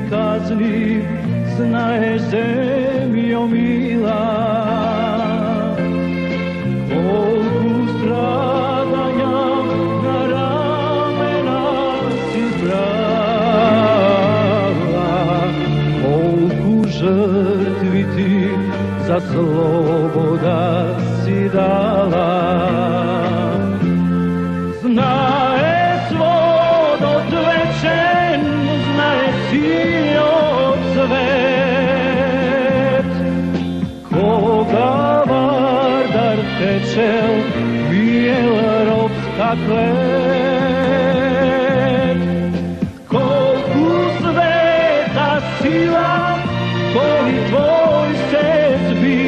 Kazni, znaje zemljo mila, koliko stradanja na ramena si brala, koliko žrtvi ti za sloboda si dala. Znaje svod odvečen, znaje sinjo svet, koga vardar tečel, bijel ropska klet. Koliko sveta sila, koji tvoj src bi,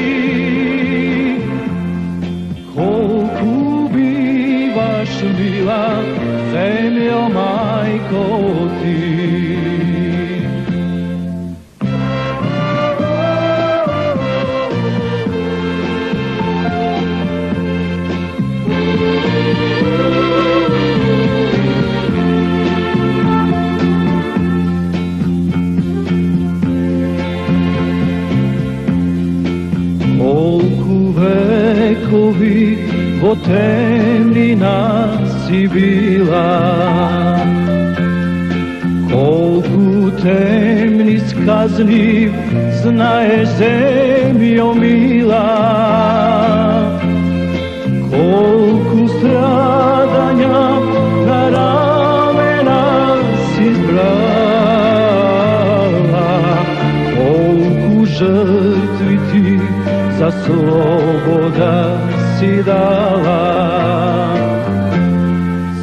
koliko bivaš mila, zemljo majko ti. Koliko vekovi vo temnina si bila, koliko temni skazni znaješ zemljo mila, koliko stradanja na ramena si zbrala, koliko žrtvi ti za sloboda si dala.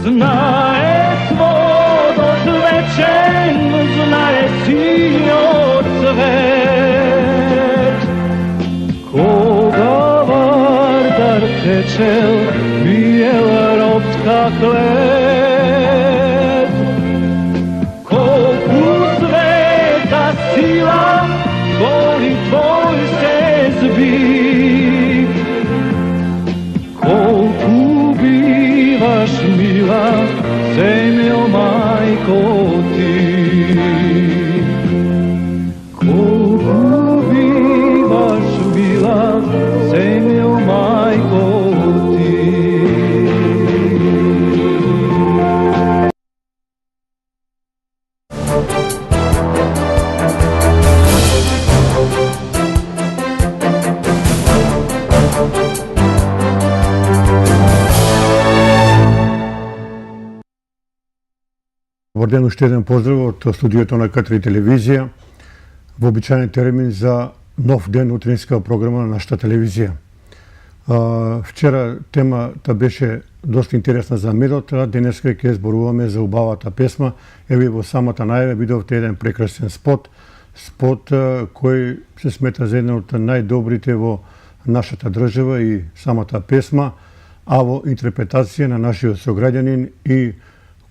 Znaje svod odvečen, znaje sinjo cvet, koga vardar tečel, bijel ropska klet. Koliko sveta sila, voli tvoj src bi, koliko bivaš mila, zemljo majko ti. Koliko bivaš mila, zemljo majko ti. Добар ден, уште еден поздрав од студиото на К3 телевизија, во обичаен термин за нов ден утринска програма на нашата телевизија. Вчера темата беше доста интересна за медот, а денеска ќе зборуваме за убавата песма. Еве во самата најава видовте еден прекрасен спот кој се смета за една од најдобрите во нашата држава и самата песма, а во интерпретација на нашиот сограѓанин и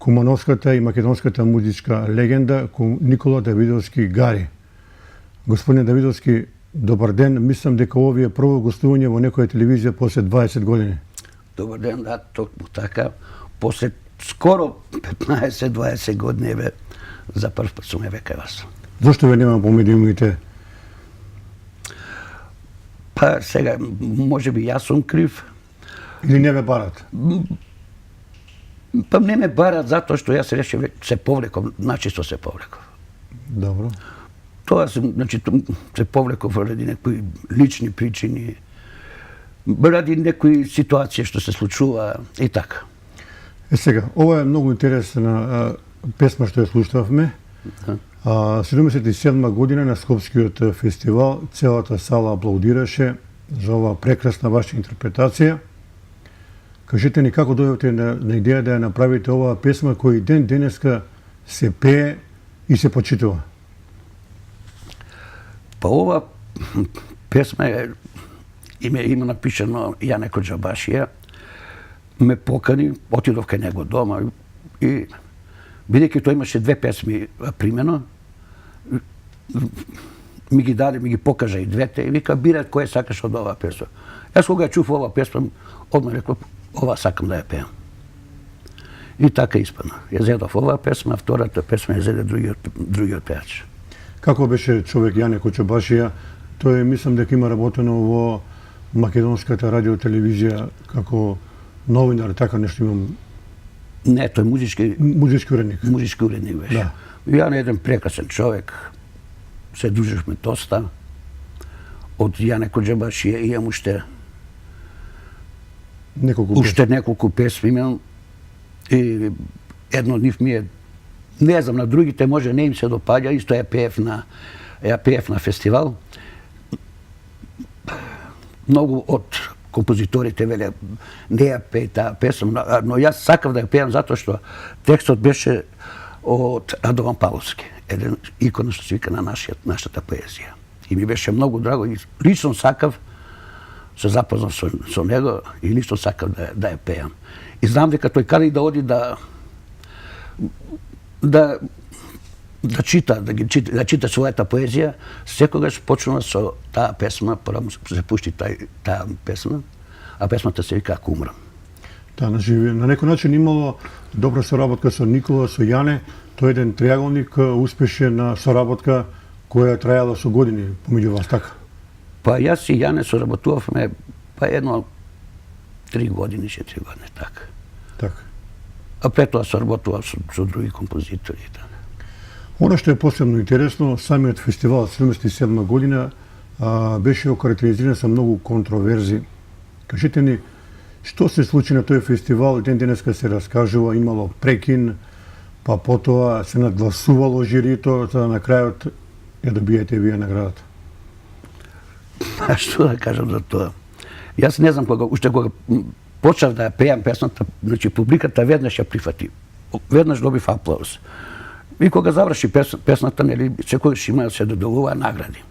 кумановската и македонската музичка легенда Никола Давидовски Гари. Господин Давидовски, добар ден. Мислам дека овие прво гостување во некоја телевизија после 20 години. Добар ден, да, токму така. После скоро 15-20 години за прв пат сум века вас. Зошто ве нема по медиумите? Па сега, може би јас сум крив. Или не ве барат? Па не ме барат затоа што јас решив се повлеков, начисто се повлеков. Добро. Тоа значи се повлеков ради некои лични причини, ради некои ситуации што се случува и така. Сега, ова е многу интересна песма што ја слушавме. 77 година на Скопскиот фестивал, целата сала аплаудираше за ова прекрасна ваша интерпретација. Кажете ни како дојдовте на идеја да ја направите оваа песма кој ден денеска се пее и се почитува? Па ова песма има напишано Јане Коџабашија, ме покани, отидов кај него дома и бидејќи тој имаше 2 песми примено, ми ги даде, ми ги покажа и двете и вика бира која сакаш од оваа песма. Јас кога ја чув оваа песма, одма реков ова сакам да ја пеам. И така испадна. Ја зедов оваа песма, втората песма ја зеде другиот пеач. Како беше човек Јане Коџабашија? Тој мислам дека има работено во македонската радио телевизија како новинар, така нешто имам. Не, тој музички уредник. Музички уредник беше. Да. Јане еден прекрасен човек. Се дружевме доста. Од Јане Коџабашија имам уште неколку песми имам. И едно од нив ми е, не знам, на другите може не им се допаѓа, исто ја пеев на фестивал. Многу од композиторите веле не ја пеј таа песма, но јас сакав да ја пеам затоа што текстот беше од Радован Павловски, еден икона што се вика на нашата поезија. И ми беше многу драго и лично сакав, се запознав со него и лично сакав да ја пеам. И знам дека тој каде и да оди да чита својата поезија, секогаш почнува со таа песма, прво се пушти таа песма, а песмата се вика Ако умрам. Да, на некој начин имало добра соработка со Никола, со Јане, тој е еден триаголник, успешна соработка која трајала со години помеѓу вас, така? Па јас и Јане соработувавме едно 3 години, 4 години, така. Така. А пред тоа соработував со други композитори, така. Оно што е посебно интересно, самиот фестивал 77 година беше окарактеризиран со многу контроверзи. Кажете ни, што се случи на тој фестивал? Ден денеска се раскажува, имало прекин, па потоа се надгласувало жирито, за да на крајот ја добиете вие наградата. А што да кажам за тоа? Јас не знам уште кога почнав да ја пеам песната, значи публиката веднаш ја прифати. Веднаш добив аплауз. И кога заврши песната, нели, секогаш има да се доделува награди.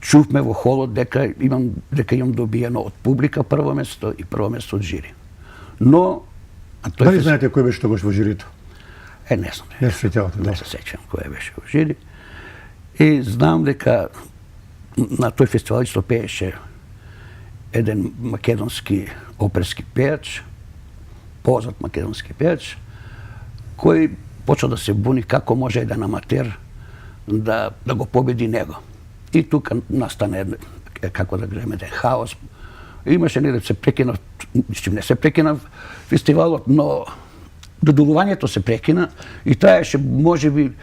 Чувме во холот дека имам добиено од публика прво место и прво место од жири. Но дали знаете кој беше тогаш во жирито? Не знам. Не се сеќавате, да. Не се сеќавам кој беше во жири. И знам дека на тој фестивал исто пееше еден македонски оперски пеач, познат македонски пеач, кој почна да се буни како може еден аматер да го победи него. И тука настане, како да кажеме, еден хаос. Имаше не се прекина, не се прекина фестивалот, но доделувањето се прекина и траеше можеби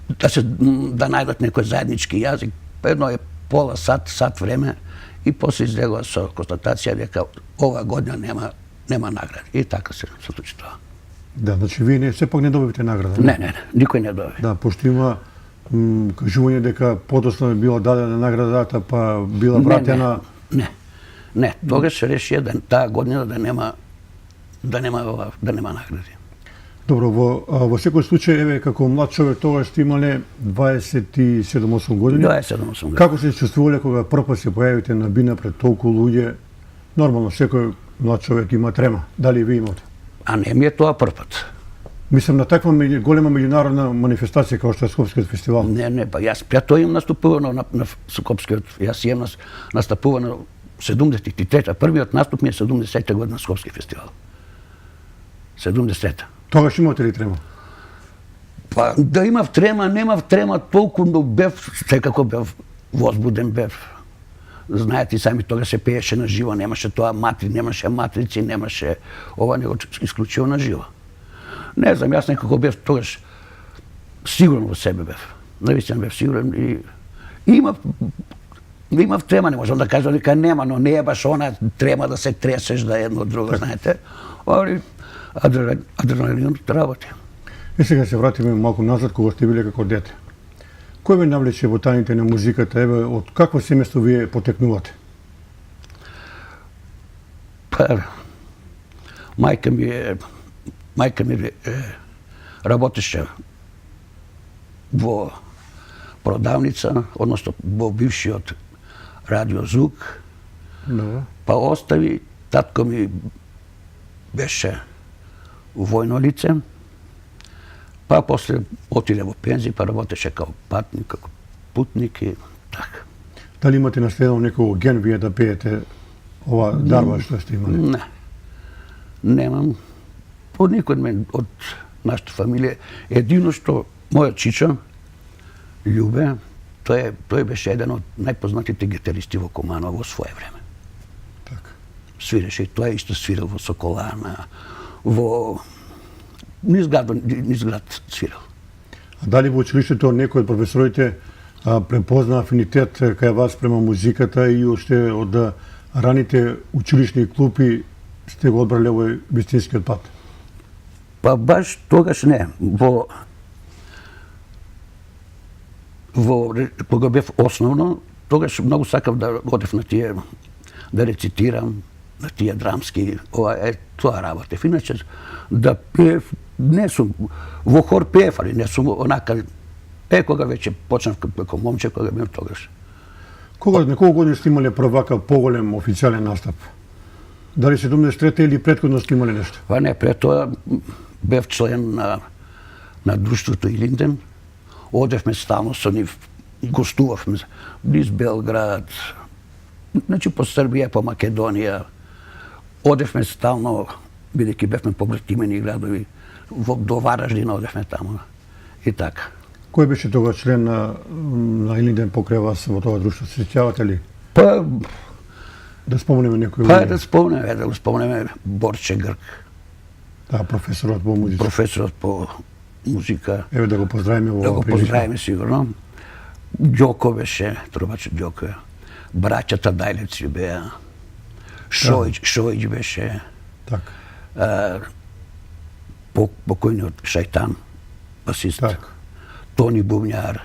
да најдат некој заеднички јазик. Едно е пола сат време и после излегува со констатација дека ова година нема награди. И така се случи тоа. Да, значи вие сепак не добивте награда? Не, никој не доби. Да, пошто има кажување дека подоцна била дадена наградата, па била вратена... Не, тогаш се реши таа година да нема награди. Добро, во секој случај, еве, како млад човек тогаш сте имале 27-8 години. 27-8 години. Како се чувствувале кога прв се појавите на бина пред толку луѓе? Нормално, секој млад човек има трема. Дали ви имате? А не ми е тоа прв пат. Мислам, на таква голема меѓународна манифестација како што е Скопскиот фестивал. Не, па јас тоа имам наступувано на Скопскиот. Јас имам настапувано 73-та. Првиот наступ ми е 70-та година на Скопски фестивал. 70-та. Тогаш имате ли трема? Па да имав трема, немав трема толку, но бев, секако бев возбуден бев. Знаете и сами, тога се пееше на живо, немаше матрици, немаше ова, него исклучиво на живо. Не знам, јас некако бев тогаш сигурен во себе бев. Навистина бев сигурен и имав трема, не можам да кажам дека нема, но не е баш она трема да се тресеш да едно друго, знаете. Али адреналинот работи. И сега се вратиме малку назад кога сте биле како дете. Кој ве навлече во тајните на музиката? Еве, од какво семејство вие потекнувате? Па, мајка ми работеше во продавница, односно во бившиот радио Звук, Добро. па остави, татко ми беше војно лице, па после отиде во пензија, па работеше како патник, како путник и така. Дали имате наследено некој ген вие да пеете ова дарба што сте имали? Не. Немам. Од никој од мен, од нашата фамилија. Едино што мојот чичо, Љубе, тој беше еден од најпознатите гитаристи во Куманово во свое време. Така. Свиреше и тој исто свирал во Соколана, во низ град свирал. А дали во училиштето некој од професорите препозна афинитет кај вас према музиката и уште од раните училишни клупи сте го одбрале овој вистинскиот пат? Па баш тогаш не. Кога бев основно, тогаш многу сакав да одев на тие, да рецитирам, на тие драмски, тоа работев. Иначе да пеев, не сум, во хор пеев, али не сум онака, кога веќе почнав како момче, кога бев тогаш. На колку години сте имале првака поголем официјален настап? Дали 73 или претходно сте имале нешто? Па не, пред тоа бев член на друштвото Илинден. Одевме стално со нив, гостувавме низ Белград, значи по Србија, по Македонија. Одевме стално, бидејќи бевме побратимени градови, до Вараждин одевме таму. И така. Кој беше тогаш член на Илинден покрај вас во тоа друштво? Се сеќавате ли? Па, Да спомнеме некој па да спомнеме Борче Грк, Да, професорот по музика. професорот по музика. Еве да го поздравиме во Да го оваа прилика. поздравиме сигурно. Ѓоко беше, трубачот Ѓоко. Браќата Дајлевци беа. Шојич беше. Така. Покојниот Шајтан, басист. Така. Тони Бубњар.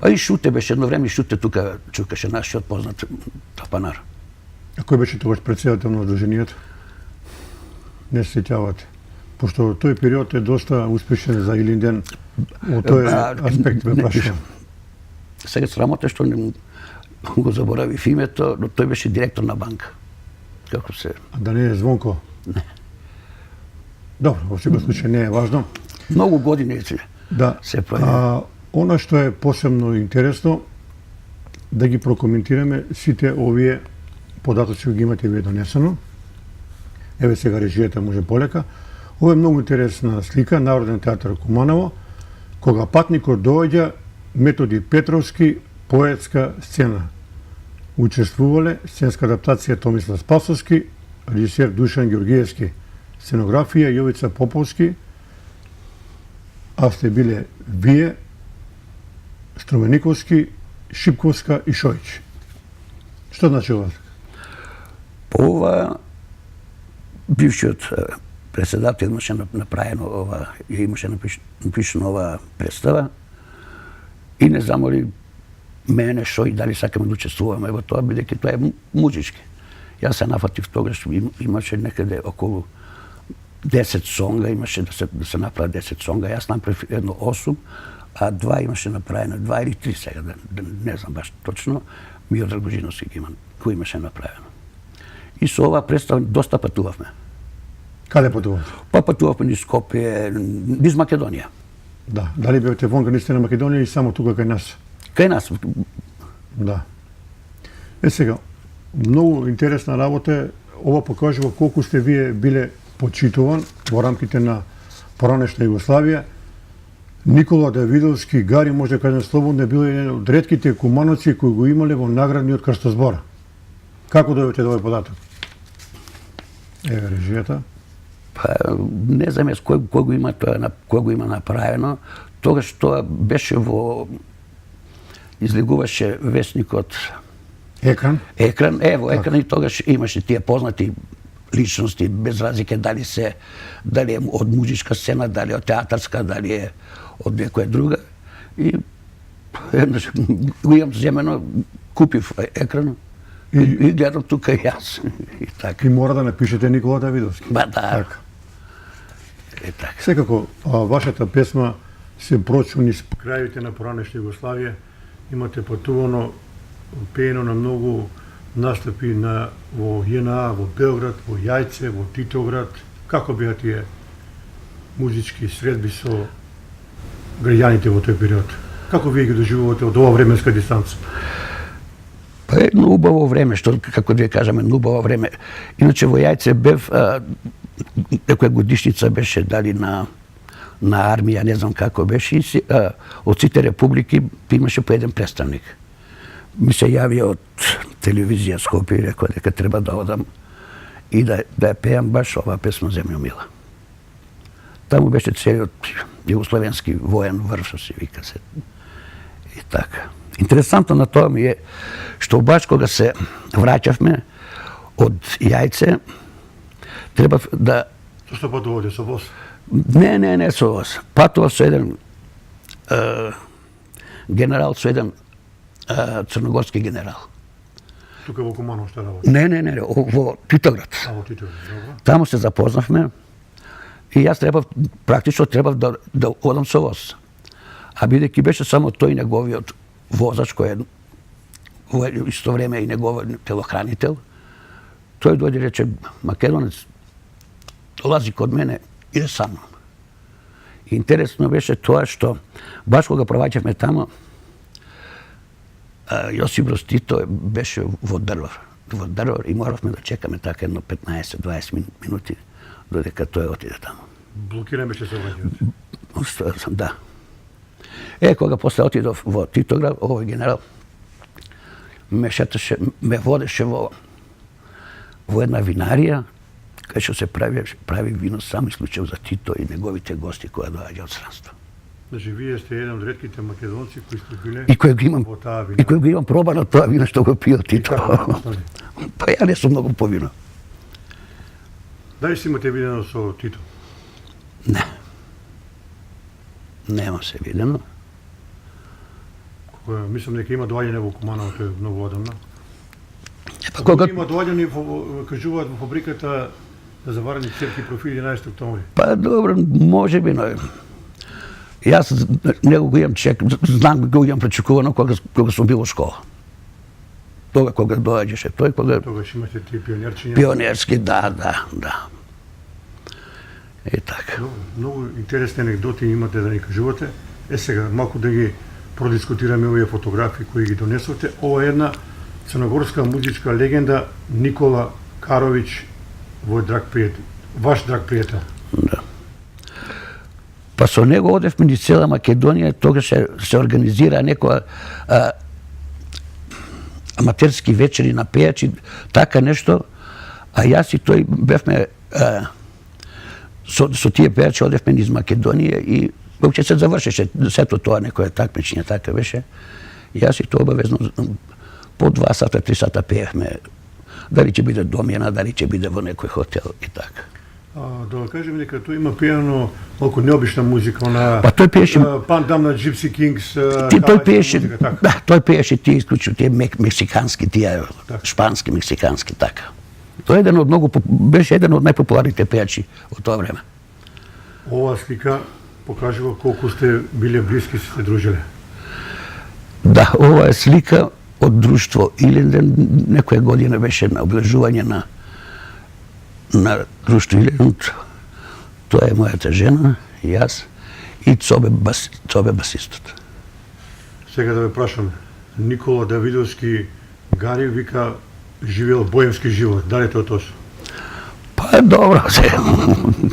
А и Шуте беше едно време, Шуте тука чукаше нашиот познат тапанар. А кој беше тогаш председател на Одруженијето? Не се сеќавате. Пошто тој период е доста успешен за Илинден, во тој аспект ме прашувам. Сега срамота што не го заборавив името, но тој беше директор на банка. Како се... А да не е Звонко? Не. Добро, во секој случај не е важно. Многу години Да. се прави. Она што е посебно интересно, да ги прокоментираме сите овие податоци кои ги имате вие донесено. Еве сега режијата може полека. Ова е многу интересна слика, Народен театар Куманово, кога патникот доаѓа, Методи Петровски, поетска сцена. Учествувале сценска адаптација Томислав Спасовски, режисер Душан Ѓоргиевски, сценографија Јовица Поповски, а сте биле вие, Струмениковски, Шипковска и Шојич. Што значи ова? Ова бившиот председател имаше направено имаше напишано ова представа и не замоли мене, Шој, дали сакаме да учествуваме во тоа, бидејќи тоа е музички. Јас се нафатив тогаш, имаше некаде околу 10 сонга, имаше да се направи 10 сонга. Јас направив едно 8, а 2 имаше направено, 2 или 3 сега, не знам баш точно, Миодраг Божиновски ги има, кој имаше направено. И со ова представа доста патувавме. Каде патувавте? Па патувавме низ Скопје, низ Македонија. Да. Дали бевте вон границите на Македонија или само тука кај нас? Кај нас. Да. Сега, многу интересна работа е, ова покажува колку сте вие биле почитуван во рамките на поранешна Југославија. Никола Давидовски, Гари, може да кажем слободно, е бил еден од ретките кумановци кои го имале во наградниот крстозбор. Како дојдете до овој податок? Еве режијата. Па, не знам јас кој го има тоа, кој го има направено. Тогаш тоа беше во излегуваше весникот Екран. Екран, во Екран и тогаш имаше тие познати личности, без разлика дали е од музичка сцена, дали е од театарска, дали е од некоја друга. И еднаш го имам земено, купив Екран. И гледам тука и јас. И така. И мора да напишете Никола Давидовски. Ба да. Така. И така. Секако, вашата песма се прочу низ крајовите на поранешна Југославија. Имате патувано, пеено на многу настапи во ЈНА, во Белград, во Јајце, во Титоград. Како беа тие музички средби со граѓаните во тој период? Како вие ги доживувате од ова временска дистанца? Па едно убаво време, што, како да ја кажеме, едно убаво време. Иначе во Јајце бев, некоја годишница беше дали на армија, не знам како беше, и од сите републики имаше по еден представник. Ми се јави од телевизија Скопје и рекоа дека треба да одам и да ја пеам баш ова песма Земјо мила. Таму беше целиот југословенски воен врв, што се вика се. И така. Интересантно на тоа ми е што баш кога се враќавме од Јајце, треба да... Што патувате со воз? Не со воз. Патував со еден генерал, со еден црногорски генерал. Тука во Куманово што работи? Не, во Титоград. Во Титоград, добро. Таму се запознавме и јас практично требав да одам со воз. А бидејќи беше само тој неговиот возач, кој е во исто време и неговиот телохранител, тој дојде и рече: Македонец, долази код мене, иде со мном. Интересно беше тоа што баш кога проваќавме тамо, Јосип Брос Тито беше во Дрвор и моравме да чекаме така едно 15-20 минути додека тој отиде тамо. Блокиран беше сообраќајот. Стоел сам, да. Кога после отидов во Титоград, овој генерал ме шеташе, ме водеше во една винарија, кај што се прави вино само исклучено за Тито и неговите гости кои доаѓа од странство. Значи, вие сте еден од ретките македонци кои сте биле и кој го имам, во таа вина. и кој го имам пробано тоа вино што го пио Тито. Па ја не сум многу по вино. Дали си имате видено со Тито? Не. Нема се видено. Мислам дека има доаѓање во Куманово, тој е многу одамна. Па кога Има доаѓање, кажуваат во фабриката за заварени церки профили 11 октомври. Па добро, може би, но јас него го имам знам го имам пречекувано кога сум бил во школа. Тога кога доаѓаше тој, кога... Тогаш имате ти пионерчиња. Пионерски, да. И така. Многу интересни анекдоти имате да ни кажувате. Сега, малку да ги продискутираме овие фотографии кои ги донесовте. Ова е една црногорска музичка легенда Никола Каровиќ, ваш драг пријател. Да. Па со него одевме низ цела Македонија, тогаш се организира некоја аматерски вечери на пејачи, така нешто, а јас и тој бевме со тие пејачи одевме низ Македонија и воопšte се завршеше сето тоа некоја такмичење, така беше. Јас и тој обавезно по 2 сата, 3 сата пеевме. Дали ќе биде домјена, дали ќе биде во некој хотел и така. Да кажем дека тој има пеено малку необична музика, Па тој пееше Пандам на Gypsy Kings, тој пееше, да, тој пееше тие исклучно тие мексикански, тие шпански, мексикански, така. Тој беше еден од најпопуларните пејачи во тоа време. Ова слика покажува колку сте биле блиски, сте дружиле. Да, ова е слика од друштво Илинден, некоја година беше на облежување на друштво Илинден. Тоа е мојата жена, јас и Цобе басистот. Сега да ве прашам, Никола Давидовски Гари вика живеел боемски живот, дали тоа точно? Па добро,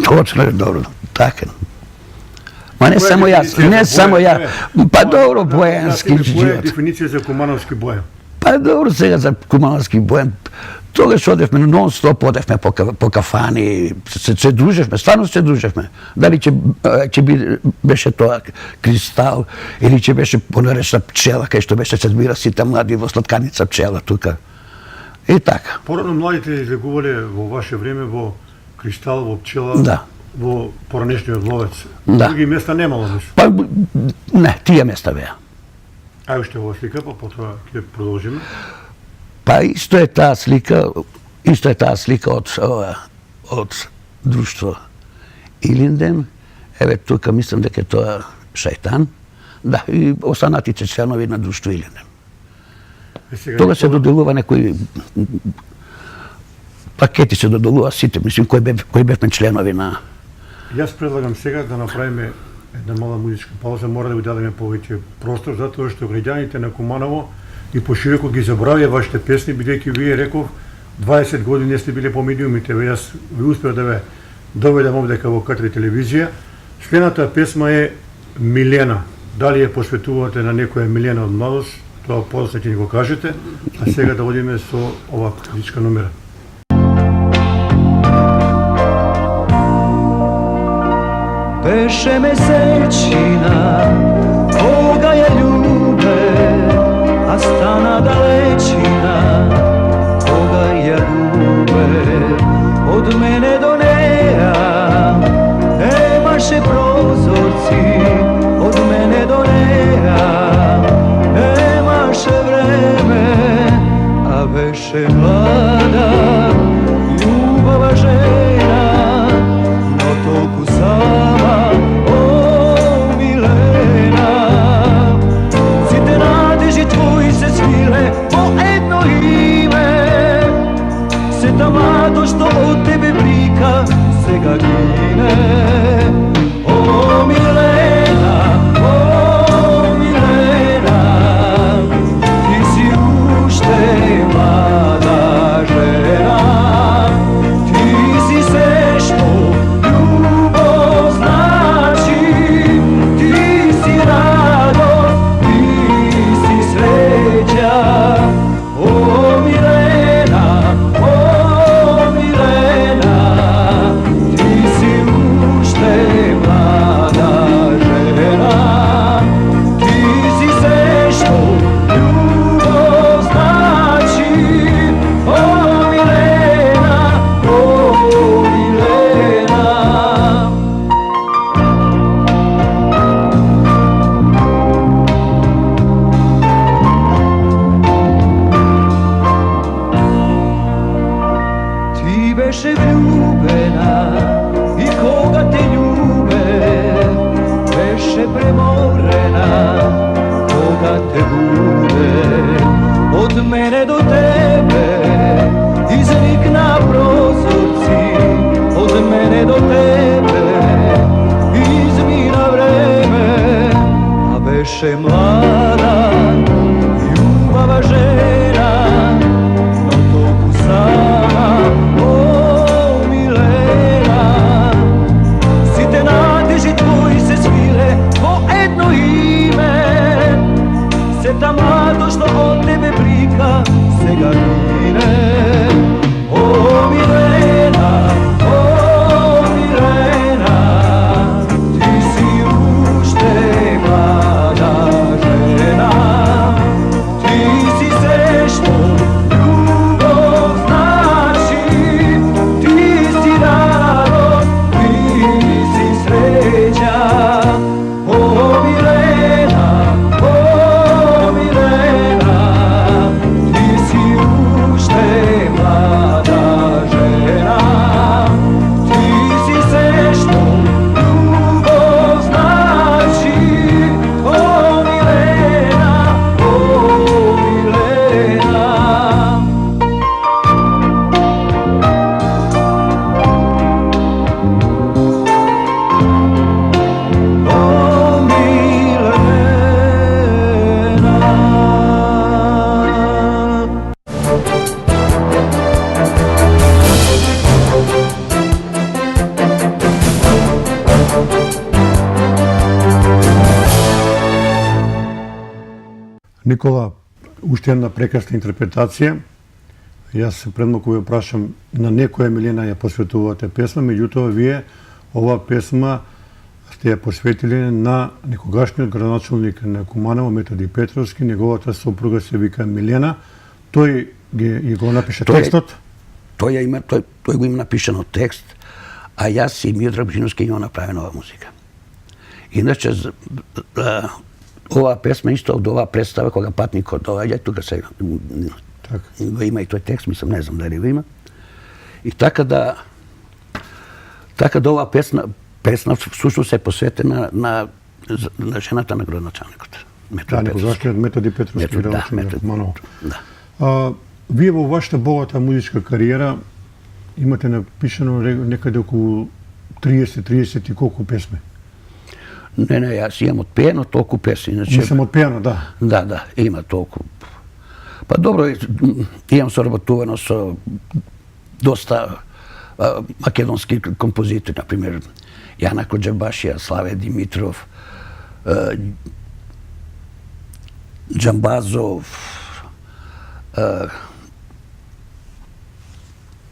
точно е добро, така. Ма не само јас, па добро, боемски живот. Која е дефиниција за кумановски боем? Па добро, сега за кумановски боем. Тогаш одевме нон-стоп, одевме по кафани, се дружевме, стварно се дружевме. Дали ќе беше тоа Кристал, или ќе беше понаречна пчела, кај што беше се збира сите млади во сладканица пчела тука. И така. Порано младите излегувале во ваше време во Кристал, во пчела, да, во поранешниот ловец. Да. Други места немало, мислам. Па не, тие места беа. Ајде уште ова слика, па потоа ќе продолжиме. Pa isto je ta slika od društva Ilindem. Evo тука mislim da je to šeitan. Da, i oстанатите членови на друштво Илиндем. Тога се доделува некои пакети се доделува сите, мислим, кои бевме членови на... Јас предлагам сега да направиме една мала музичка пауза, мора да ви дадеме повеќе простор, затоа што граѓаните на Куманово и пошироко ги забравија вашите песни, бидејќи вие, реков, 20 години не сте биле по медиумите, јас ви успеа да ве доведам овдека во К3 телевизија. Следната песма е Милена. Дали ја посветувате на некоја Милена од младост, тоа после ќе ни го кажете, а сега да одиме со оваа музичка номера. Беше месечина, кога ја љубе, а стана далечина, кога ја губе. Од мене до неја немаше прозорци, од мене до неја немаше време, а беше млада, љубава жена, но толку сама. Младо што од тебе брика сега гине. О Милена, ти си уште млада жена, ти си се што љубов значи, ти си радост, ти си среќа. О Милена, mlada, ljubava žena, no toku sama. O Milena, site nadeži tvoji se svile po jedno ime, se ta mlado što od tebe brika сега gine. O Milena, ti si ušte mlada žena, ti si sve što ljubov znači, ti si radost, ti si sreća. O Milena, ti si ušte mlada žena, ti si sve što ljubov znači. O Milena, Никола, уште една прекрасна интерпретација. Јас предмалку ве прашам на некоја Милена ја посветувате песма, меѓутоа вие ова песма сте ја посветили на некогашниот градоначалник на Куманово Методи Петровски, неговата сопруга се вика Милена. Тој го напише текстот? Тој го има напишано текст, а јас и Миодраг Божиновски има направена ова музика. Иначе, оваа песма исто од оваа представа кога патникот доаѓа, тука се Така. Го има и тој текст, мислам, не знам дали го има. И така да ова песна всушност е посветена на жената на градоначалникот. Да, некогашниот Методи Петровски градоначалник Романово. Вие во вашата богата музичка кариера имате напишано некаде околу 30 и колку песми? Не, јас имам отпеено толку песни. Мислам отпеено, да. Да, има толку. Па добро, имам соработувано со доста македонски композитори, например, Јана Коџабашија, Славе Димитров, Джамбазов,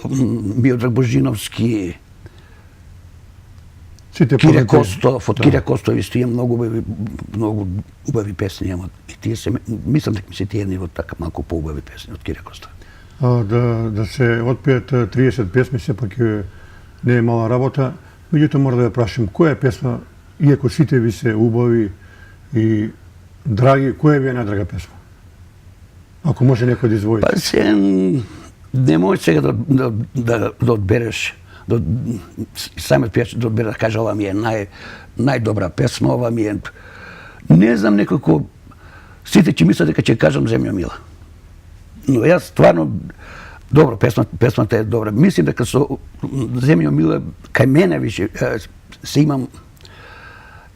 Миодраг Божиновски, Кире Костов, од Кире Костов исто имам многу убави песни, и тие се, мислам дека ми се тие едни од така малку поубави песни од Кире Костов. Да се отпеат 30 песми, сепак не е мала работа. Меѓутоа мора да ја прашам, која песма, иако сите ви се убави и драги, која ви е најдрага песма? Ако може некој да извои. Па не може сега да одбереш, самиот пејач да одбере да каже ова ми е најдобра песма, ова ми е... Не знам, некако сите ќе мислат дека ќе кажам Земја мила. Но јас стварно добро, песмата е добра. Мислим дека со Земја мила кај мене више се имам,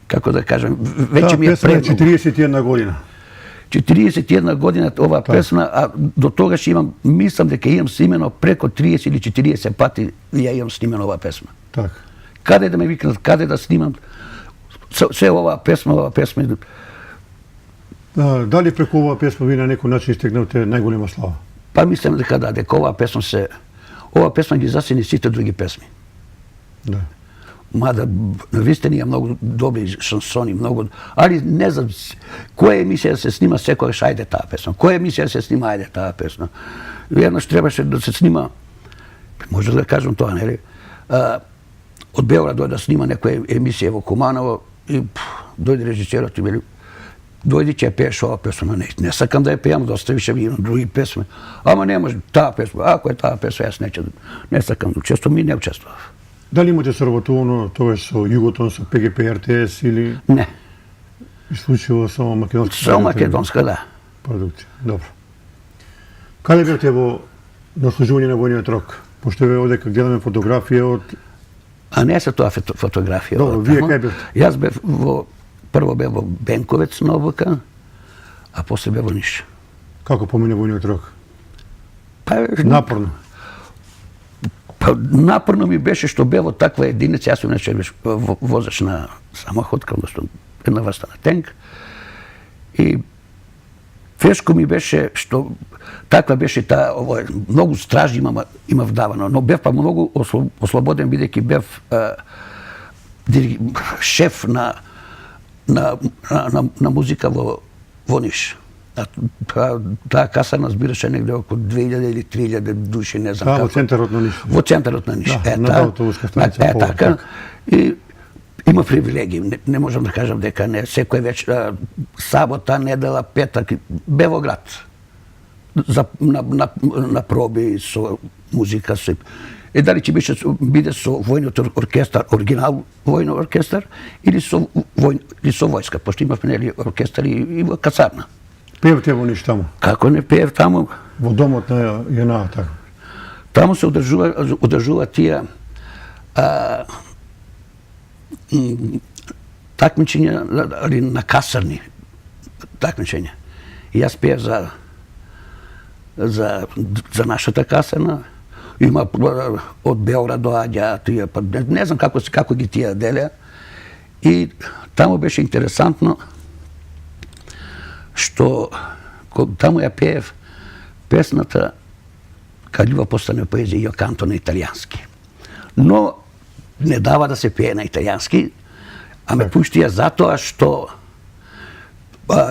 како да кажам, веќе ми е премногу. Таа песма е 41 година. 41 година оваа песма, а до тогаш имам, мислам дека имам снимено преко 30 или 40 пати ја имам снимено оваа песма. Така. Каде да ме викнат, каде да снимам, се оваа песма. Дали преку оваа песма ви на некој начин стегнавте најголема слава? Па мислам дека да, дека оваа песма ги засени сите други песми. Да. Мада навистина има многу добри шансони, многу, али не знам која емисија се снима секогаш ајде таа песма. Која емисија се снима ајде таа песма. Еднаш требаше да се снима, може да кажам тоа, нели? Од Белград дојде да снима некоја емисија во Куманово и дојде режисерот и вели дојди ќе пееш оваа песма. Не сакам да ја пеам, да оставиш имам други песми. Ама не може таа песма. Ако е таа песма, јас не сакам. Често ми не учествував. Дали имате соработувано тоа со Југотон, со ПГП РТС или... Не. Исклучиво само македонска? Само македонска, да. Продукција. Добро. Каде бевте во наслужување на војниот рок? Пошто ве овде гледаме фотографија од... А не се тоа фотографија. Добро, вие кај бевте? Јас бев прво бев во Бенковец на ОВК, а после бев во Ниш. Како помине војниот рок? Па, напорно. Напорно ми беше што бев во таква единица, јас иначе возач на самоход, односно една врста на тенк. И тешко ми беше што таква беше таа, многу стражи има вдавано, но бев па многу ослободен бидејќи бев шеф на музика во Ниш. Таа касарна збираше негде околу 2000 или 3000 души, не знам како. Во центарот на Ниш. Во центарот на Ниш. Да, на автобуска станица. Така. И има привилегии. Не можам да кажам дека не секој вечер, сабота, недела, петак, бе во град. На проби со музика се. И дали ќе биде со војниот оркестар, оригинал војно оркестар, или со војска, пошто имавме нели оркестар и во касарна. Пеевте во Ниш таму? Како не пеев таму? Во домот на JNA, така? Таму се одржува тие такмичења на касарни такмичења. И јас пеев за нашата касарна. Има од Белград доаѓа тие, па не знам како ги тие делеа. И таму беше интересантно што таму ја пеев песната Кад љубов постане поезија и ја канто на италијански. Но не дава да се пее на италијански, а ме пуштија затоа што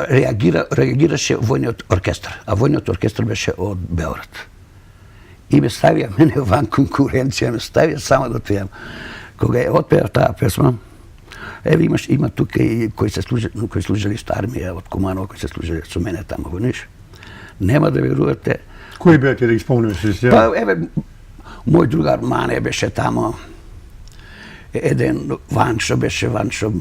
реагираше војниот оркестар, а војниот оркестар беше од Белград. И ме ставија мене ван конкуренција, ме ставија само да пеам. Кога ја отпеав таа песма, еве има тука и кои служели со армија од Куманово, кои се служели со мене таму во Ниш. Нема да верувате, Кои беа тие да ги спомниш сега? Па, еве, мој другар Мане беше тамо, еден Ванчо беше, Ванчо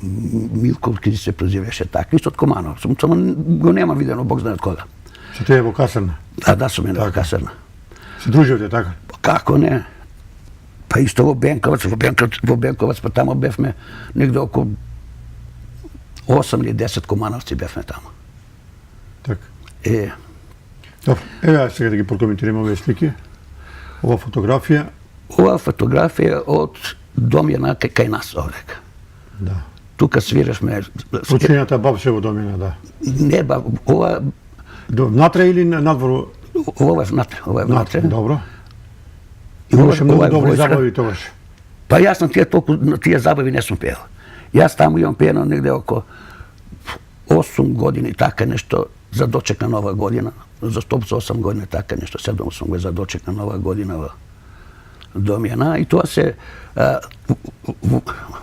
Милковски се презивеше така, исто од Команово, само го нема видено, Бог знае од кога. Со тебе во касарна? Да, сум во касарна. Се дружевте така? Како не? Па исто во Бенковац, па тамо бевме негде околу 8 или 10 комановци бевме тамо. Така. Добро, еве сега да ги прокоментираме овие слики. Ова фотографија. Ова фотографија од Домјана кај нас овдека. Да. Тука свирашме. Почињата бабше во Домјана, да. Не, ова... Внатре или надвор? Ова е внатре. Добро. И имаше многу добри забави тогаш. Па јас на тие забави не сум пеел. Јас таму имам пеено негде околу 8 години, така нешто, за дочек на нова година. За 8 години, така нешто, 7-8 години за дочек на нова година во Домјана. И тоа се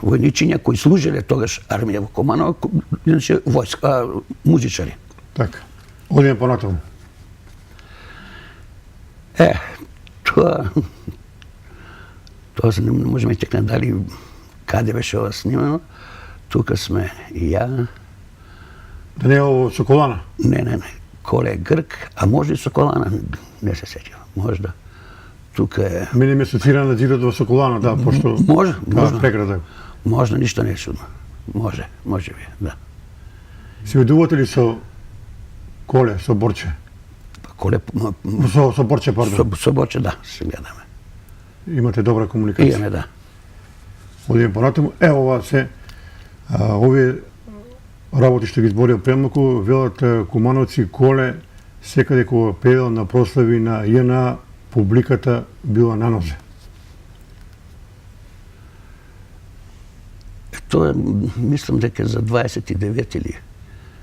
војничиња кои служеле тогаш армија во Команово, иначе војска, музичари. Така. Одиме понатаму. Тоа се не можеме текне дали каде беше ова снимано. Тука сме и ја. Да не е ово Соколана? Не. Коле Грк, а може и Соколана, не се сеќавам, можда. Тука е... Мене ме асоцира на џирот во Соколана, да, пошто... Може. Прекратак. Може, ништо не е чудно. Може би, да. Се видувате ли со Коле, со Борче? Коле... Со Борче, пардон. Со Борче, да, се гледаме. Имате добра комуникација? Имаме, да. Одиме понатаму. Ова се... Овие работи што ги изборија премалку, велат кумановци, Коле, секаде кога пеел на прослави на ЈНА, публиката била на нозе. Тоа мислам дека за 29 или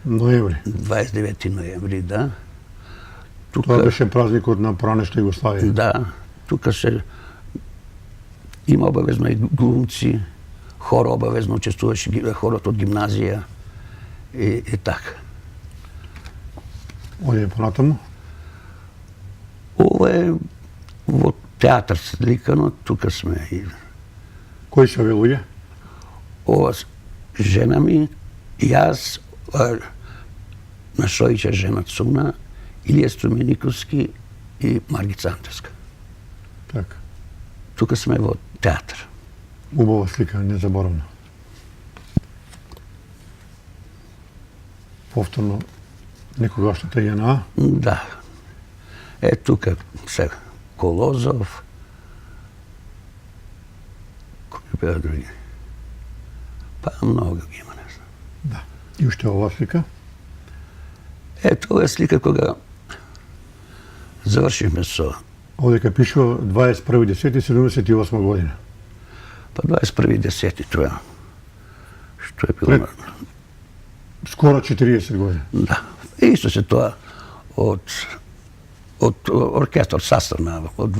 ноември. 29 ноември, да. Тоа беше празникот на поранешна Југославија. Да, тука се има обавезно и глумци, хор обавезно учествуваше, хорот од гимназија и така. Одиме понатаму. Ова е во театар сликано, тука сме и... Кои се овие луѓе? Ова жена ми, јас, на Шојича жена Цуна, Илија Стомениковски и Маргица Антевска. Така. Тука сме во театар. Убава слика, незаборавна. Повторно, некогашната ЈНА. Да. Тука се Колозов. Кои беа други? Па многу ги има, не знам. Да. И уште ова слика? Ова е слика кога завршивме со... Овдека пишува 21.10.78 година. Па 21.10. тоа. Што е било? Скоро 40 години. Да. Исто се тоа од оркестар састав на од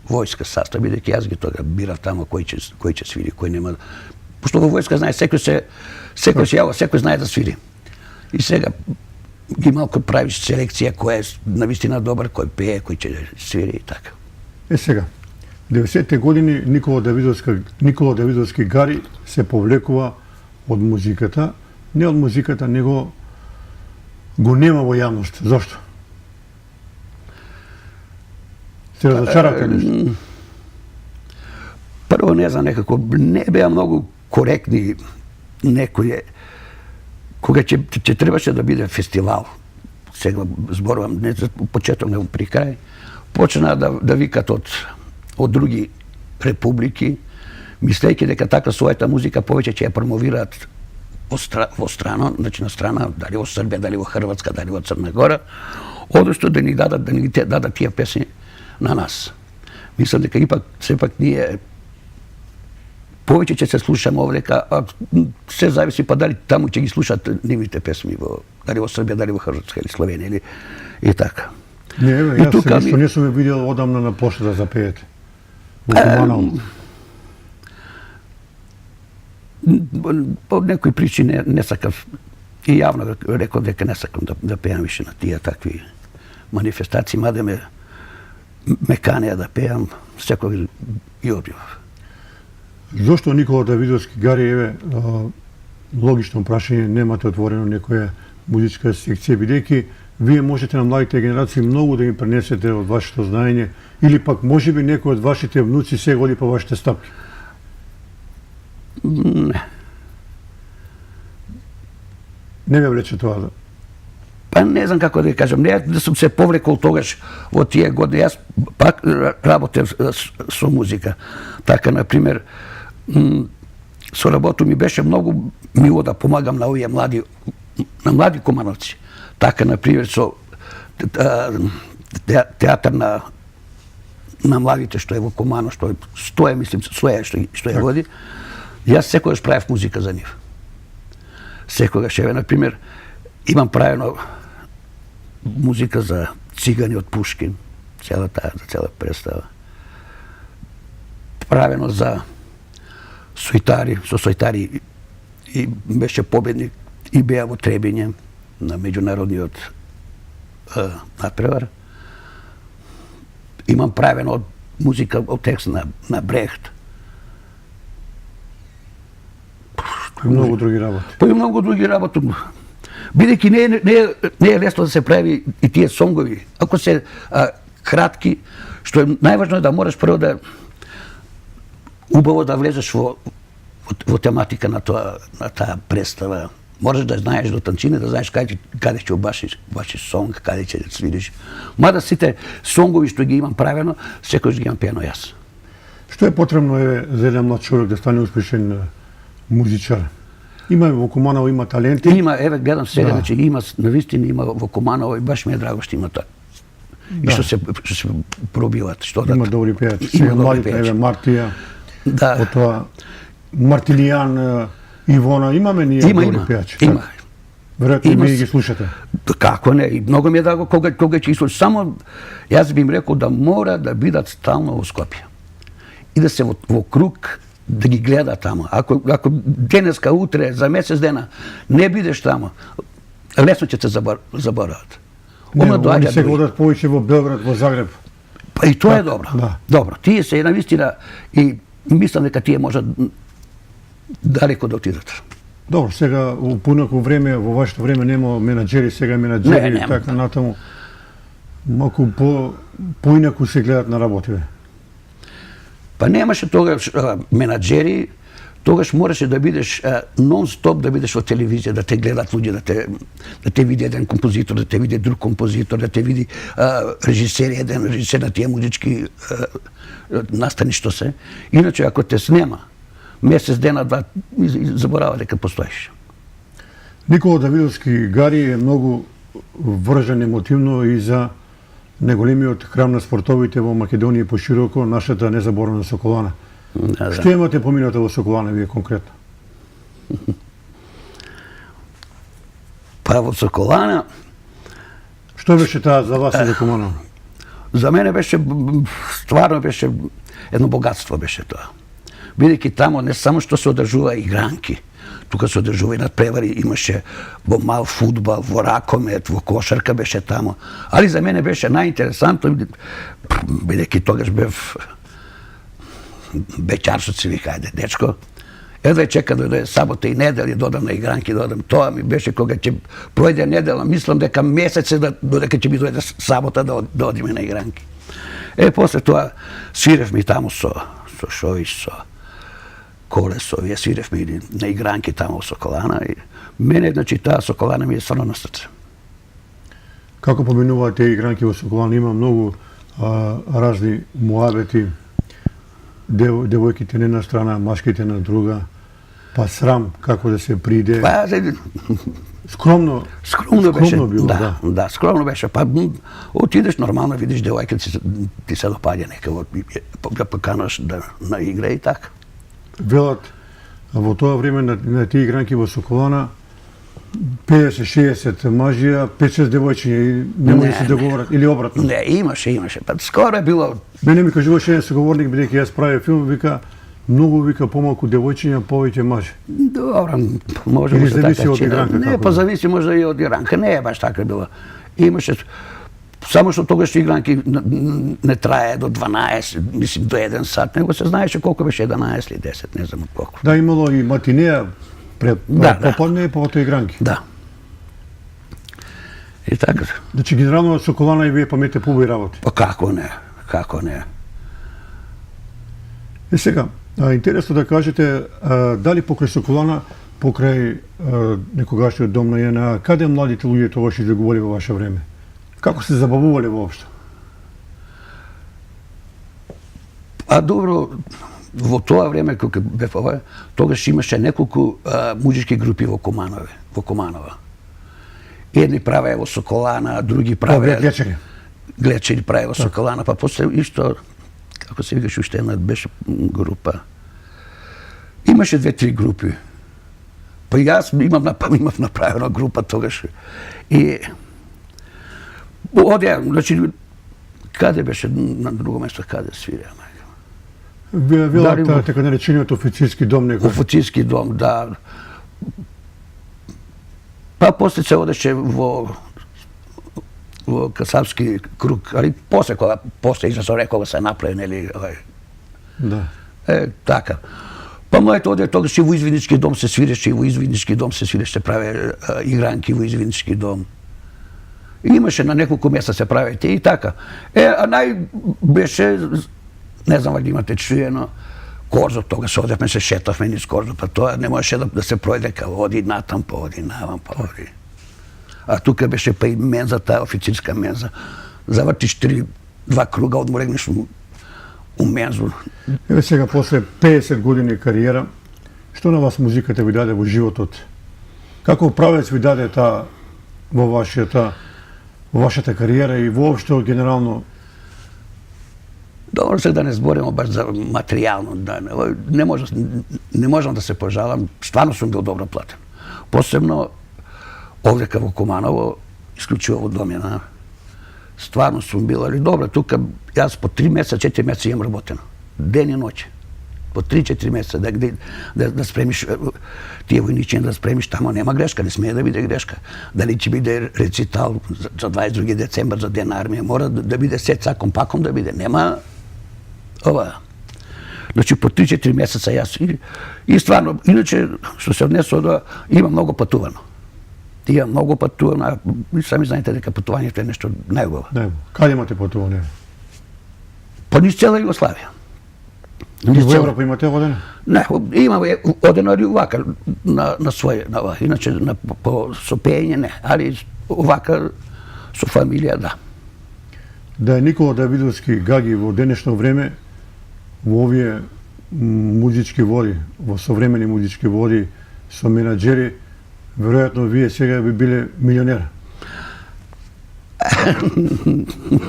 војска састав, бидејќи јас ги тога бирав тамо кој ќе свири, кој нема. Пошто во војска знае секој јава, секој знае да свири. И сега ги малку правиш селекција кој е навистина добар, кој пее, кој ќе свири и така. Сега, 90-те години Никола Давидовски Гари се повлекува од музиката, не од музиката, него го нема во јавност. Зошто? Се разочаравте нешто? Прво, не знам, некако не беа многу коректни некои. Кога ќе требаше да биде фестивал, сега зборувам, не за почеток, него при крај, почна да викат од други републики, мислејќи дека така својата музика повеќе ќе ја промовираат во страна, значи на страна, дали во Србија, дали во Хрватска, дали во Црна Гора, одошто да ни дадат тие песни на нас. Мислам дека сепак ние повеќе ќе се слушаме овдека, а се зависи па дали таму ќе ги слушаат нивните песни дали во Србија, дали во Хрватска или Словенија или и така. Не, јас се не сум видел одамна на плошата за пеете. Во Куманово. По некои причини не сакав и јавно реков дека не сакам да пеам више на тие такви манифестации, мада ме канеа да пеам, секогаш и одбивав. Зошто Никола Давидовски Гари, еве, логично прашање, немате отворено некоја музичка секција, бидејќи вие можете на младите генерации многу да им пренесете од вашето знаење, или пак можеби некој од вашите внуци се годи по вашите стапки? Не. Не ме влече тоа. Па не знам како да ја кажам, не да сум се повлекол тогаш во тие години. Јас пак работев со музика. Така, например, со работу ми беше многу мило да помагам на овие на млади кумановци. Така, например, со театар на младите што е во Кумано, што стоje, мислим, што ја води. Јас секогаш правев музика за нив. Секогаш, еве, например, имам правено музика за цигани од Пушкин, цела представа. Правено за Сојтари, со Сојтари и беше победник и беа во Требиње на меѓународниот надпревар. Имам правено музика од текст на Брехт. И многу други работи. Па и многу други работи. Бидејќи не е лесно да се прави и тие сонгови. Ако се кратки, што е најважно е да мораш прво да убаво да влезеш во тематика на таа представа. Можеш да знаеш до танчина, да знаеш каде ќе обашиш сонг, каде ќе свириш. Мада сите сонгови што ги имам правено, секојаш ги имам пеено јас. Што е потребно за еден млад човек да стане успешен музичар? Има во Куманово, има таленти. Има, еве гледам сега, значи има навистина има во Куманово и баш ми е драго што има тоа. И што се пробиват, што да. Има добри пејачи. Сега младите, еве Мартија. Да. Потоа Мартилијан, Ивона, имаме ние добри пејачи. Има. Веројатно вие ги слушате. Како не, и многу ми е драго кога ќе слушам. Само јас би им рекол да мора да бидат стално во Скопје. И да се во круг да ги гледа тамо. Ако денеска, утре, за месец дена не бидеш тамо, лесно ќе те заборават. Они се одат повеќе во Белград, во Загреб. Па и тоа е добро. Добро. Тие се навистина и мислам дека тие можат далеко да отидат. Добро, сега во поинако време, во вашето време нема менаџери, сега менаџери и така натаму. Малку поинако се гледат на работите. Па немаше тогаш менаџери, тогаш мораше да бидеш нон-стоп, да бидеш во телевизија, да те гледат луѓе, да те види еден композитор, да те види друг композитор, да те види режисер, еден режисер на тие музички настани што се. Иначе, ако те снема, месец, дена, два, заборава дека постоиш. Никола Давидовски Гари е многу вржан емотивно и за неголемиот храм на спортовите во Македонија и пошироко, нашата незаборавна Соколана. Што имате помината во Соколана вие конкретно? Па во Соколана... Што беше таа за вас и за Куманово? За мене беше, стварно беше, едно богатство беше тоа. Бидејќи тамо не само што се одржува игранки, тука се одржува и надпревари, имаше во мал фудбал, во ракомет, во кошарка беше тамо. Али за мене беше најинтересантно, бидејќи тогаш бев беќарсот се вика, ајде, дечко, едва чека да дојде сабота и недели, додам на игранки, додам. Тоа ми беше кога ќе пројде недела, мислам дека месец додека ќе ми дојде сабота да одиме на игранки. После тоа свиревме таму со Шоиш, со Колесо, ја свиревме на игранки таму во Соколана и мене, значи, таа Соколана ми е стварно на срце. Како поминуваат тие игранки во Соколана? Има многу разни муабети, девојките не на страна, машките на друга, па срам како да се приде. Па, скромно беше, било, да. Да, скромно беше. Па отидеш нормално, видиш девојка ти се допаѓа нека, ја поканаш на игра и така. Велат, во тоа време на тие игранки во Соколана 50-60 мажија, 5-6 девојчиња и не може да се договорат, или обратно? Не, имаше. Па скоро е било... Мене ми кажуваше еден соговорник, бидејќи јас правев филм, вика, многу вика помалку девојчиња, повеќе мажи. Добро, може или зависи од игранка? Не, па зависи може и од игранка. Не е баш така било. Имаше Само што тогаш игранки не трае до 12, мислим до 1 сат, него се знаеше колку беше 11 или 10, не знам колку. Да, имало и матинеја пред поподне и потоа игранки. Да. И така. Значи генерално Соколана и вие памете побои работи. Па како не, како не. И сега, интересно да кажете, дали покрај Соколана, покрај некогашниот дом на ЈНА, каде младите луѓе тогаш излегувале во ваше време? Како се забавувале воопшто? А добро, во тоа време кога бев ова, тогаш имаше неколку музички групи во Команова. Едни правеа во Соколана, други правеа... Глечери. Глечери правеа во Соколана, па после исто, како се викаш, уште една беше група. Имаше 2-3 групи. Па и јас имав направена група тогаш. И одеа, значи, каде беше на друго место, каде свиреа, мајка? Велата така наречениот официрски дом некој. Официрски дом, да. Па после се одеше во Касапски круг, али после изразоре кога се направи, нели, Да. Така. Па мојот оде тогаш и во Извинички дом се свиреше, и во Извинички дом се свиреше, се праве игранки во Извинички дом. И имаше на неколку места се правите и така. А нај беше, не знам дали имате чуено, Корзо, тогаш одевме, се шетавме низ Корзо, па тоа не можеше да се пројде као оди натам, па оди навам, па оди. А тука беше па и менза, таа официрска менза. Завртиш 2 круга, одморегнеш у мензу. Еве сега, после 50 години кариера, што на вас музиката ви даде во животот? Како правец ви даде таа во вашата кариера и воопшто генерално? Добро се да не збориме баш за материјално, не можам да се пожалам, стварно сум бил добро платен. Посебно овдека во Команово, исклучиво во дом ЈНА. Стварно сум бил, али добро, тука јас по 3 месеца, 4 месеца имам работено. Ден и ноќе. По 3-4 месеца да спремиш тие војничени, да спремиш тамо, нема грешка, не смее да биде грешка. Дали ќе биде рецитал за 22 децембар за Ден на армија, мора да биде сет саком паком да биде. Нема ова. Значи по 3-4 месеца јас и стварно, иначе што се однесува до има многу патувано. Тие многу патувано, и сами знаете дека патувањето е нешто најубаво. Да, каде имате патување? Па низ цела Југославија. И во Европа имате одено? Не, имаме одено и овака на своје, иначе со пеење не, али овака со фамилија, да. Да е Никола Давидовски Гаги во денешно време во овие музички води, во современи музички води со менаџери, веројатно вие сега би биле милионер.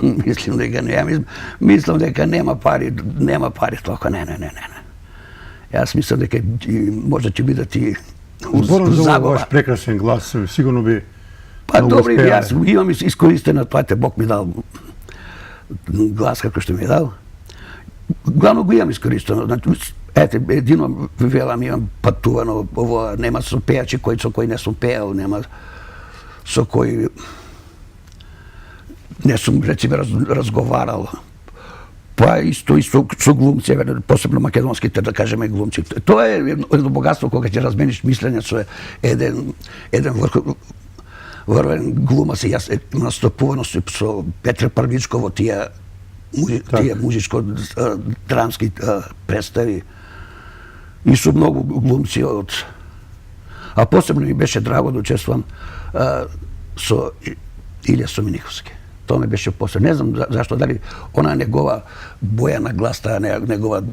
Мислам дека не, мислам дека нема пари толку, не. Јас мислам дека може ќе бидат и Зборам за загуба. ваш прекрасен глас, сигурно би Па добро, јас имам искористено, тоа Бог ми дал глас како што ми дал. Главно го имам искористено. Ете, едино велам имам патувано, ово нема со пејачи со кои не сум пеел, нема со кои не сум, речиме, разговарал. Па исто со глумци, посебно македонските, да кажеме, глумци. Тоа е едно богатство кога ќе размениш мислење со еден врвен глумац. Јас настапувано со Петре Парвичко во тие музичко-драмски представи и со многу глумци од... А посебно ми беше драго да учествувам со Илија Соминиховски. Тоа ми беше посебно. Не знам зашто, дали она негова боја на глас, таа негова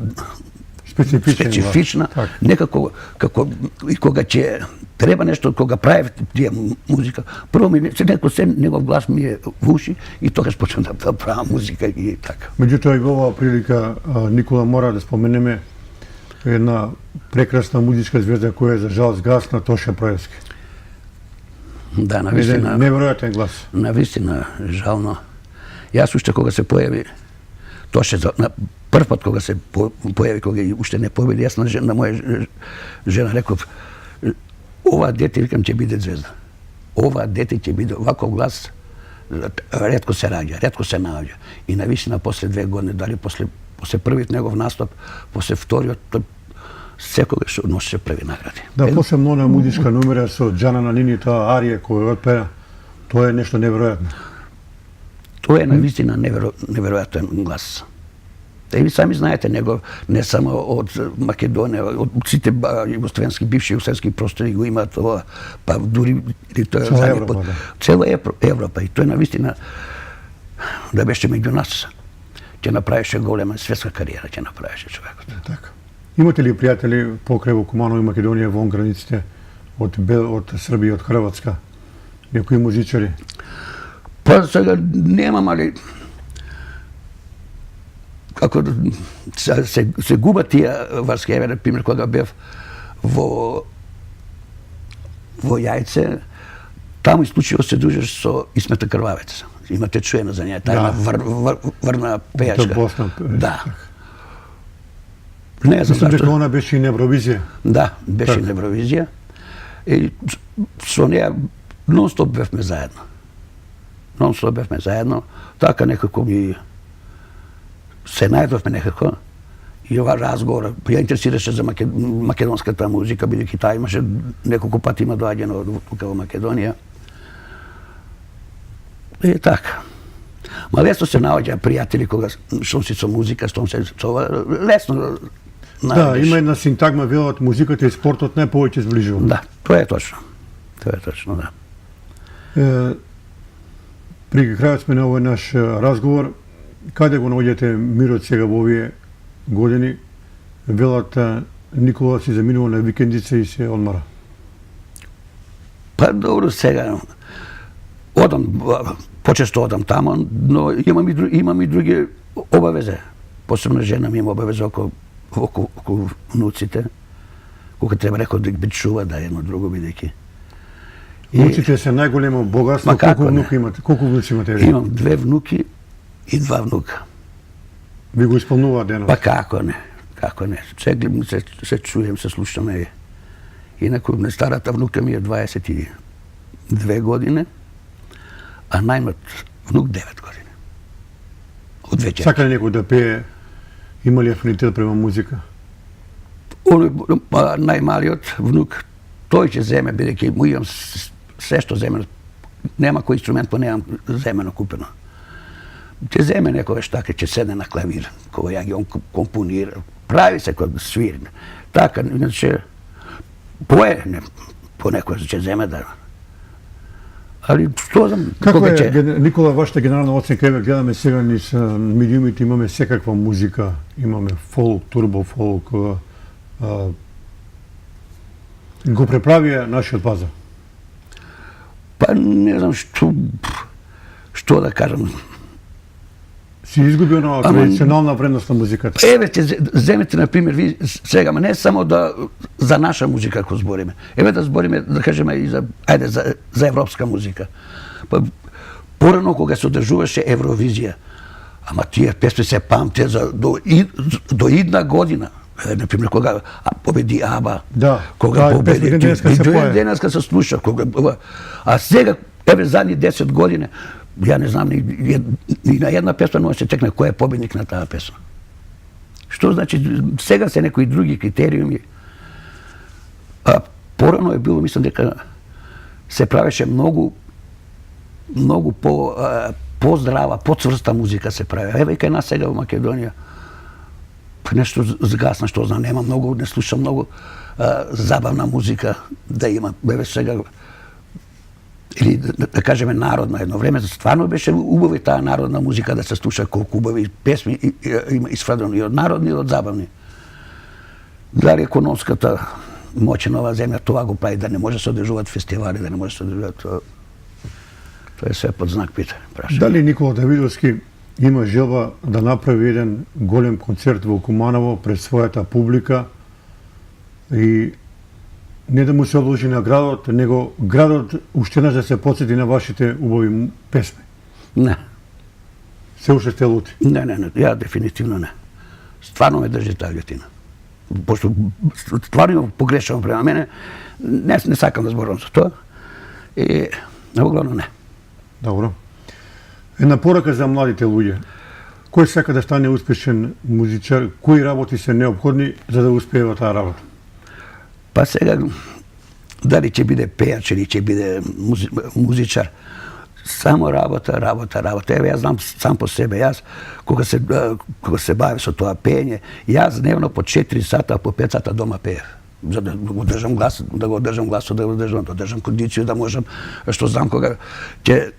специфична, некако како и кога ќе треба нешто, кога прави тие музика, прво ми некој се негов глас ми е во уши и тогаш почнам да правам музика и така. Меѓутоа и во оваа прилика, Никола, мора да споменеме една прекрасна музичка звезда која за жал згасна, Тоша Проевски. Да, навистина. Неверојатен глас. Навистина, жално. Јас уште кога се појави Тоше, на прв пат кога се појави, кога уште не победи, јас на моја жена реков, ова дете, викам, ќе биде звезда. Ова дете ќе биде, оваков глас, Retko se rađa, retko se nađa. I navistina posle 2 godine, da li posle prvi njegov nastup, posle vtори, sve koga su nosi prvi nagradi. Da, posebno ona muzička numera su Džana na liniji, ta arija koju otpeva, to je nešto nevjerojatno. To je navistina nevjerojatan glas. Da i vi sami znajete, nego ne samo od Makedonije, od cite jugoslovenskih, bivših jugoslovenskih prostora, nego ima to, pa duri, to je Cela Evropa, da. Cela Evropa i to je navistina da beše među nas. Će napraviše golema, svjetska karijera će napraviše čovjeka. Tako. Imate li prijatelji pokraj Vukomanovo i Makedonije, von granicite, od Srbije, od Hrvatska, neki muzičari? Pa sada nemam, ali kako se guba tija varske, evo, na primjer, koga bev vo Jajce, tamo isključivo se družiš so Ismeta Krvaveca. Imate čujeno za nje, ta jedna vrna pejačka. To je Bosna. Da. Ne znam Mislim zašto. da ona beše i na Eurovizije. Da, beše i na Eurovizija. I so nje non stop bevme zajedno. Non stop bevme zajedno. Така nekako mi se najdovme nekako. I ova razgovor, ja interesiraše za makedonska ta muzika, бидејќи таа имаше неколку пати има доаѓано од тука во Македонија. И така. Ма лесно се наоѓа пријатели кога што си со музика, што се лесно. Да, има една синтагма, велат музиката и спортот најповеќе зближува. Да, тоа е точно. Тоа е точно, да. При крајот сме на овој наш разговор. Каде го наоѓате мирот сега во овие години? Велат Никола си заминува на викендица и се одмара. Па добро, сега одам, почесто одам тамо, но имам и други обавезе. Посебно жена ми има обавезе околу внуците, кога треба некој да ги чува, да едно друго бидејќи. Внуците се најголемо богатство. Колку внуки имате? Колку внуци имате? Имам 2 внуки и 2 внука. Ви го исполнуваат денот? Па како не, како не. Се чуем, се слушаме. Инаку, старата внука ми е 22 години, а најмлад внук 9 години. Од вечер. Сака ли некој да пее? Има ли афинитет према музика? Најмалиот внук, тој ќе земе, бидејќи му имам се што земено. Нема кој инструмент, па немам земено купено. Ќе земе некојаш така, ќе седне на клавир, кога ја ги он компонира. Прави се кога свири. Така, иначе, пое, понекој ќе земе да... Али, што знам, кога ќе... Никола, вашата генерална оценка, еве гледаме сега низ медиумите, имаме секаква музика, имаме фолк, турбо фолк, го преправија нашиот пазар? Па не знам што да кажам. Си изгуби она традиционална вредност на музиката? Еве ќе земете, например, ви сега, не само да за наша музика ако збориме. Еве да збориме, да кажеме и за европска музика. Па порано кога се одржуваше Евровизија, ама тие песни се памтят до идна година. Например, кога победи Аба, кога победи... Денеска се слуша. А сега, еве задни 10 години, ја не знам ни на една песна, но се чекне кој е победник на таа песна. Што значи, сега се некои други критериуми. А порано е било, мислам дека се правеше многу по-здрава, по-цврста музика се прави. Еве и кај нас сега во Македонија, нешто згасна, што знам, нема многу, не слушам многу забавна музика да има. Еве сега, или да кажеме народна едно време, стварно беше убаво и таа народна музика да се слуша, колку убави песми има исфрадено и од народни и од забавни. Дали економската моќ на оваа земја тоа го прави да не може се одржуваат фестивали, да не може се одржуваат, тоа е све под знак питање. Дали Никола Давидовски има желба да направи еден голем концерт во Куманово пред својата публика и не да му се одложи на градот, него градот уште еднаш да се потсети на вашите убави песми? Не. Се уште сте лути? Не, ја дефинитивно не. Стварно ме држи таа љутина. Пошто стварно погрешавам према мене, не сакам да зборам за тоа. И, оглавно не. Добро. Една порака за младите луѓе. Кој сака да стане успешен музичар, кои работи се необходни за да успее во таа работа? Па сега, дали ќе биде пејач или ќе биде музичар, само работа. Еве, јас знам сам по себе, јас, кога се бавив со тоа пење, јас дневно по 4 сата, по 5 сата дома пеев. За да го држам гласот, да го држам кондиција, да можам, што знам кога ќе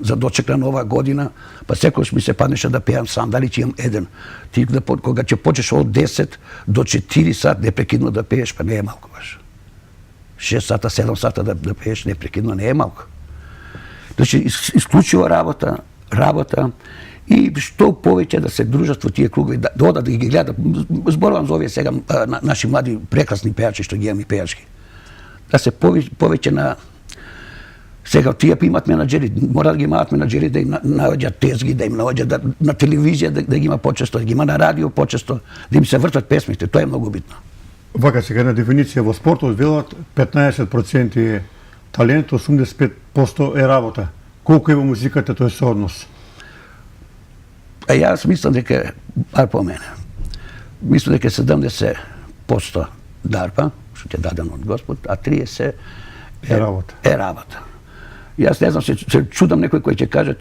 за дочек на нова година, па секогаш ми се паднеше да пеам сам, дали ќе имам еден. Ти кога ќе почнеш од 10 до 4 сат непрекидно да пееш, па не е малку баш. 6 сата, 7 сата да пееш непрекидно не е малку. Значи, исклучува работа и што повеќе да се дружат во тие кругови, да одат да ги гледат. Зборувам за овие сега наши млади прекрасни пејачи што ги имаме пејачки. Да се повеќе на сега тие имат менаџери, мора да ги имаат менаџери да им наоѓаат тезги, да им наоѓаат на телевизија да ги има почесто, да ги има на радио почесто, да им се вртат песмите, тоа е многу битно. Вака сега една дефиниција во спортот велат 15% е талент, 85% е работа. Колку е во музиката тој сооднос? А јас мислам дека, бар по мене, мислам дека 70% дарба, што ќе даден од Господ, а 30% е работа. Јас не знам, се чудам некој кој ќе кажат,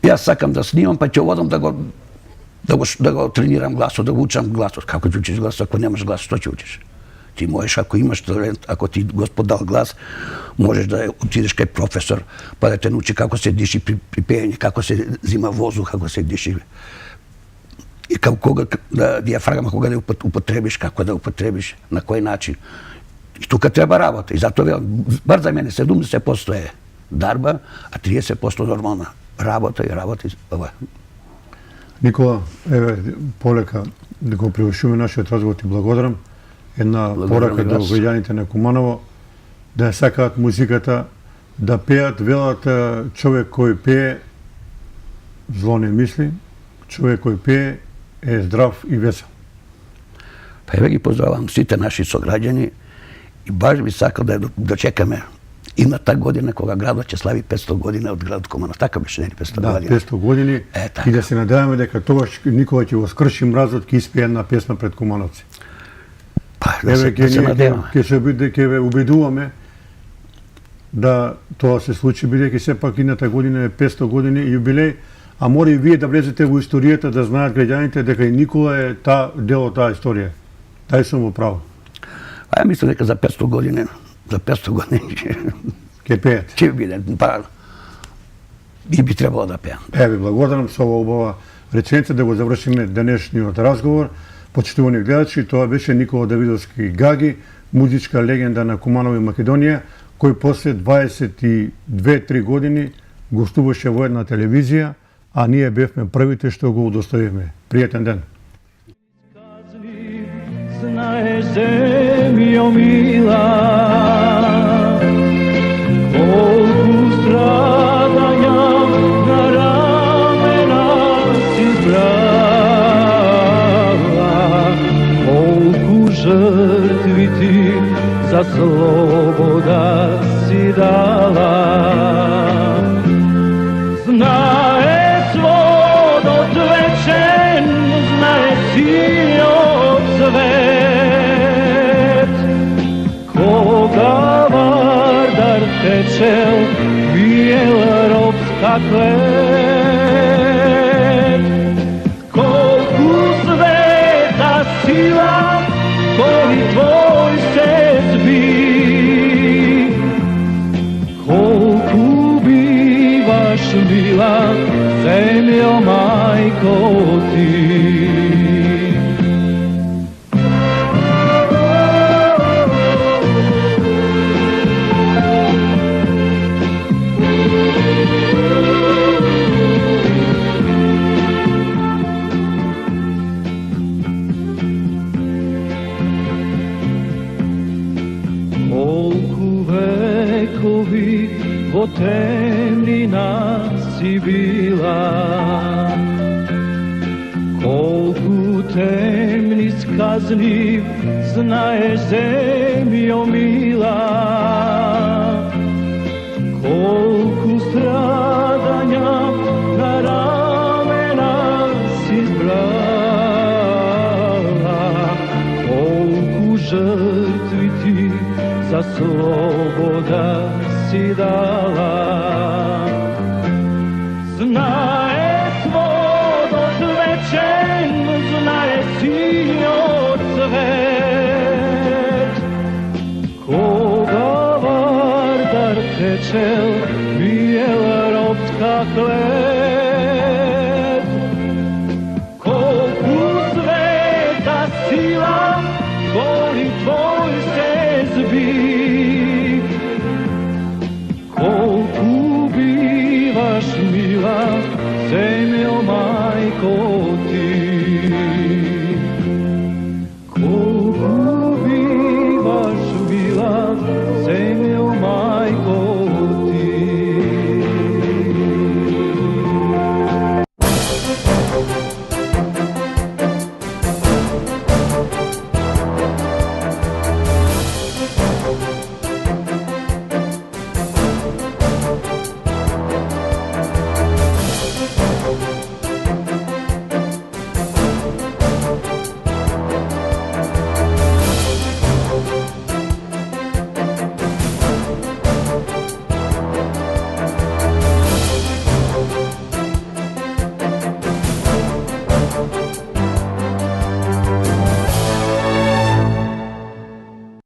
јас сакам да снимам, па ќе одам да го тренирам гласот, да го учам гласот. Како ќе учиш гласот, ако немаш глас, што ќе учиш? Ти можеш, ако имаш талент, ако ти Господ дал глас, можеш да отидеш кај професор, па да те научи како се диши при пеење, како се зима воздух, како се диши. И кога диафрагма, кога да употребиш, како да употребиш, на кој начин. И тука треба работа. И затоа, бар за мене, 70% е дарба, а 30% нормална работа и работа. Никола, еве, полека да го привршиме нашиот разговор, ти благодарам. Една порака до граѓаните на Куманово, да сакаат музиката, да пеат, велат човек кој пее, зло не мисли, човек кој пее е здрав и весел. Па еве ги поздравам сите наши сограѓани и баш би сакал да чекаме идната година кога градот ќе слави 500 години од градот Куманово. Така беше, нели 500 години? Да, 500 години и да се надеваме дека тогаш Никола ќе го скрши мразот, ќе испее една песма пред кумановци. Еве, ќе ве убедуваме да тоа се случи, бидејќи сепак идната година е 500 години јубилеј, а мора и вие да влезете во историјата, да знаат граѓаните дека и Никола е дел од таа историја. Тај сум во право. А ја мислам дека за 500 години ќе пеат. Ќе биде, па и би требало да пеам. Еве, благодарам со ова убава реченица да го завршиме денешниот разговор. Почитувани гледачи, тоа беше Никола Давидовски Гаги, музичка легенда на Куманово и Македонија, кој после 22-3 години гостуваше во една телевизија, а ние бевме првите што го удостоивме. Пријатен ден. Знаеш, земјо мила, колку страдања на рамена си брала, колку жртви ти за слобода си дала. Знае сводот вечен, знае сиот свет, кога Вардар течел, биел робска клет. Колку света сила, коли твој се зби, колку биваш мила, земјо мајко ти. Во темнина си била, колку темни сказни знаеш, земјо мила, колку страдања sloboda si dala. Znaje svod odvećen, znaje sinjo cvet, koga vardar tečel